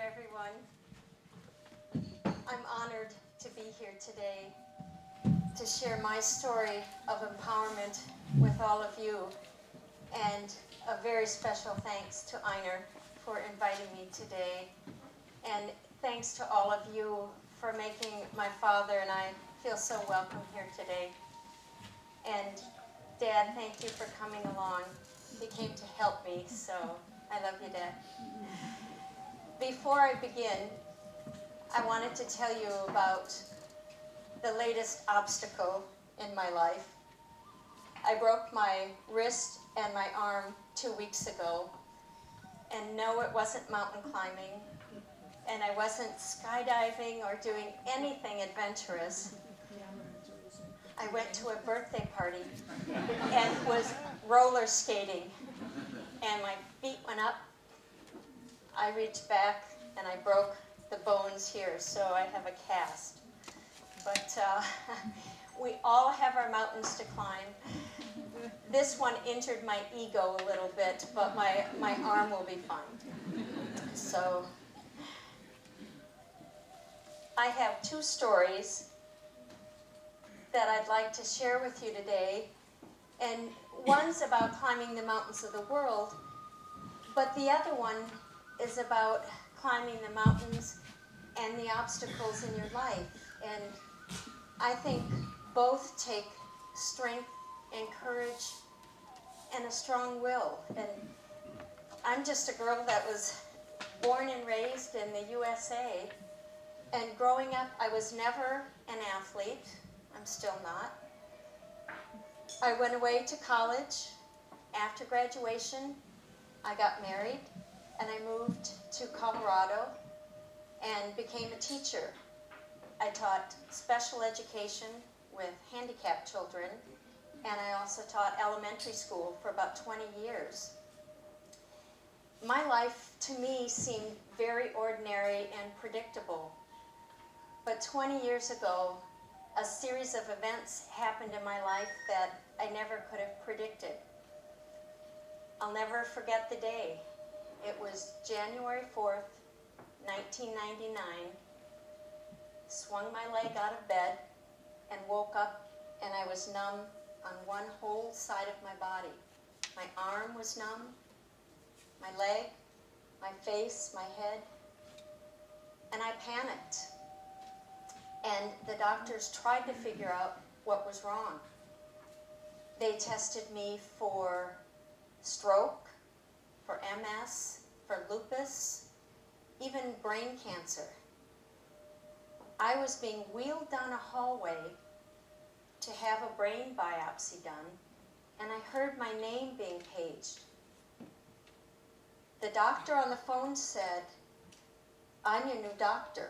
everyone. I'm honored to be here today to share my story of empowerment with all of you, and a very special thanks to Einar for inviting me today, and thanks to all of you for making my father and I feel so welcome here today. And Dad, thank you for coming along. He came to help me, so I love you, Dad. Before I begin, I wanted to tell you about the latest obstacle in my life. I broke my wrist and my arm 2 weeks ago, and no, it wasn't mountain climbing, and I wasn't skydiving or doing anything adventurous. I went to a birthday party and was roller skating, and my feet went up. I reached back and I broke the bones here, so I have a cast. But we all have our mountains to climb. This one injured my ego a little bit, but my arm will be fine. So I have 2 stories that I'd like to share with you today. And one's about climbing the mountains of the world, but the other one is about climbing the mountains and the obstacles in your life. And I think both take strength and courage and a strong will. And I'm just a girl that was born and raised in the USA. And growing up, I was never an athlete. I'm still not. I went away to college. After graduation, I got married, and I moved to Colorado and became a teacher. I taught special education with handicapped children, and I also taught elementary school for about 20 years. My life, to me, seemed very ordinary and predictable. But 20 years ago, a series of events happened in my life that I never could have predicted. I'll never forget the day. It was January 4th, 1999. Swung my leg out of bed and woke up, and I was numb on one whole side of my body. My arm was numb, my leg, my face, my head, and I panicked. And the doctors tried to figure out what was wrong. They tested me for stroke, for MS, for lupus, even brain cancer. I was being wheeled down a hallway to have a brain biopsy done, and I heard my name being paged. The doctor on the phone said, "I'm your new doctor,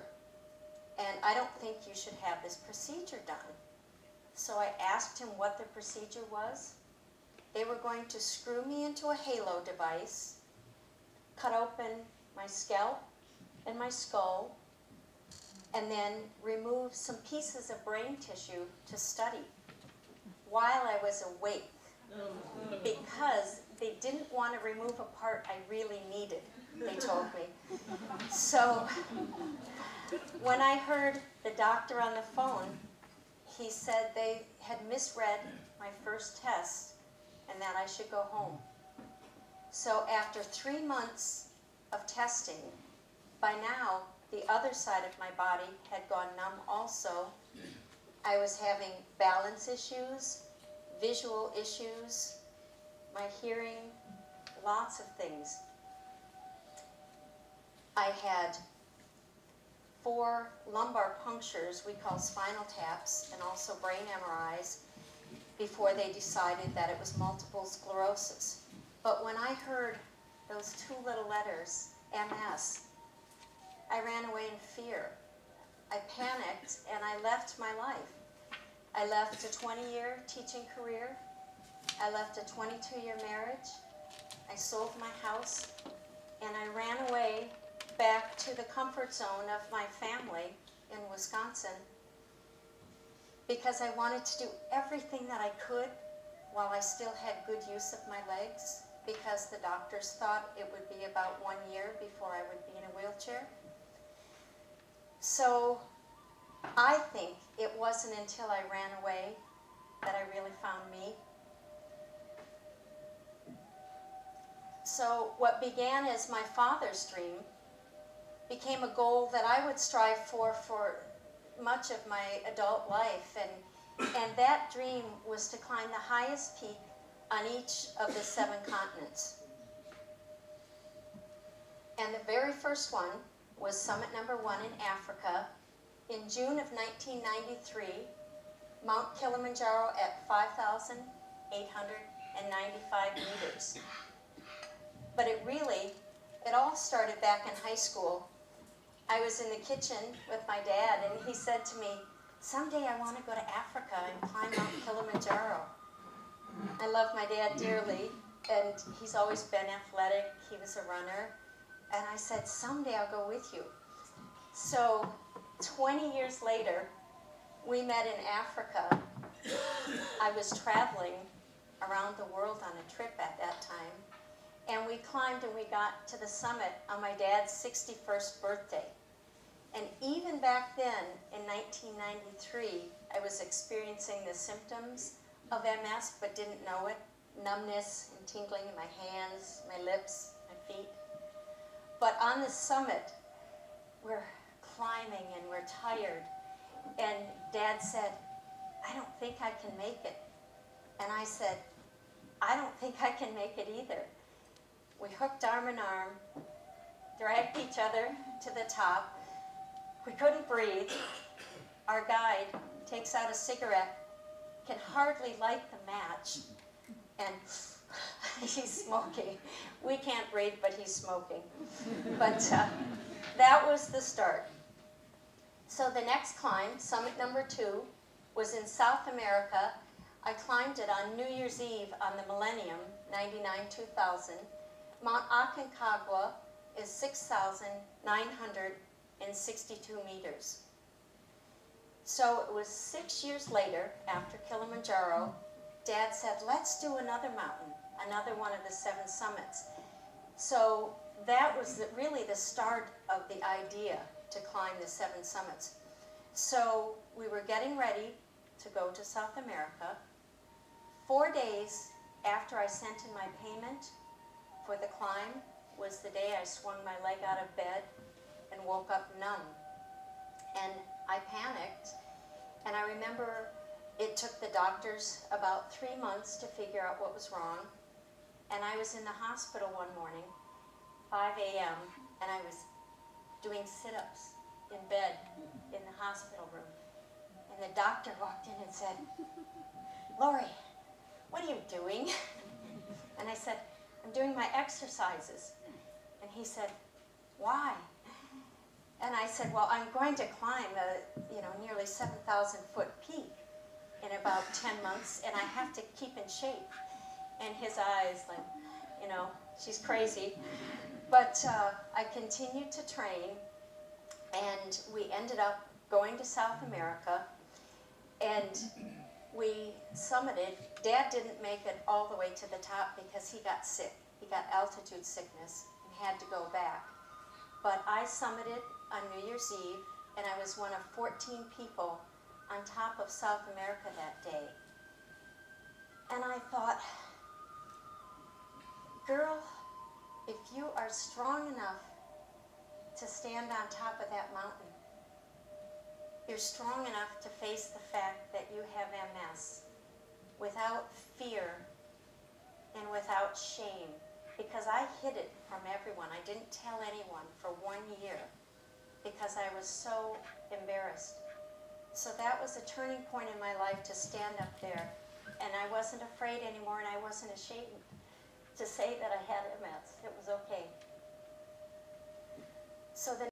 and I don't think you should have this procedure done." So I asked him what the procedure was. They were going to screw me into a halo device, cut open my scalp and my skull, and then remove some pieces of brain tissue to study while I was awake, because they didn't want to remove a part I really needed, they told me. So when I heard the doctor on the phone, he said they had misread my first test and that I should go home. So after 3 months of testing, by now the other side of my body had gone numb also. I was having balance issues, visual issues, my hearing, lots of things. I had 4 lumbar punctures, we call spinal taps, and also brain MRIs before they decided that it was multiple sclerosis. But when I heard those 2 little letters, MS, I ran away in fear. I panicked and I left my life. I left a 20-year teaching career. I left a 22-year marriage. I sold my house, and I ran away back to the comfort zone of my family in Wisconsin because I wanted to do everything that I could while I still had good use of my legs. because the doctors thought it would be about 1 year before I would be in a wheelchair. So I think it wasn't until I ran away that I really found me. So what began as my father's dream became a goal that I would strive for much of my adult life. And that dream was to climb the highest peak on each of the 7 continents. And the very first one was summit number 1 in Africa in June of 1993, Mount Kilimanjaro at 5,895 meters. But it all started back in high school. I was in the kitchen with my dad, and he said to me, "Someday I want to go to Africa and climb Mount Kilimanjaro." I love my dad dearly, and he's always been athletic. He was a runner. And I said, "Someday I'll go with you." So 20 years later, we met in Africa. I was traveling around the world on a trip at that time. And we climbed and we got to the summit on my dad's 61st birthday. And even back then, in 1993, I was experiencing the symptoms of MS, but didn't know it. Numbness and tingling in my hands, my lips, my feet. But on the summit, we're climbing and we're tired. And Dad said, "I don't think I can make it." And I said, "I don't think I can make it either." We hooked arm in arm, dragged each other to the top. We couldn't breathe. Our guide takes out a cigarette, can hardly light the match, and he's smoking. We can't breathe, but he's smoking. But that was the start. So the next climb, summit number 2, was in South America. I climbed it on New Year's Eve on the millennium, 99-2000. Mount Aconcagua is 6,962 meters. So it was 6 years later, after Kilimanjaro, Dad said, "Let's do another mountain, another one of the 7 summits." So that was really the start of the idea to climb the 7 summits. So we were getting ready to go to South America. 4 days after I sent in my payment for the climb was the day I swung my leg out of bed and woke up numb. And I panicked, and I remember it took the doctors about 3 months to figure out what was wrong. And I was in the hospital one morning, 5 a.m., and I was doing sit-ups in bed in the hospital room. And the doctor walked in and said, "Lori, what are you doing?" And I said, "I'm doing my exercises." And he said, "Why?" And I said, "Well, I'm going to climb a nearly 7,000-foot peak in about 10 months, and I have to keep in shape." And his eyes like, she's crazy. But I continued to train, and we ended up going to South America, and we summited. Dad didn't make it all the way to the top because he got sick. He got altitude sickness and had to go back. But I summited on New Year's Eve, and I was one of 14 people on top of South America that day. And I thought, girl, if you are strong enough to stand on top of that mountain, you're strong enough to face the fact that you have MS without fear and without shame. Because I hid it from everyone. I didn't tell anyone for 1 year because I was so embarrassed. So that was a turning point in my life to stand up there. And I wasn't afraid anymore, and I wasn't ashamed to say that I had MS. It was okay. So the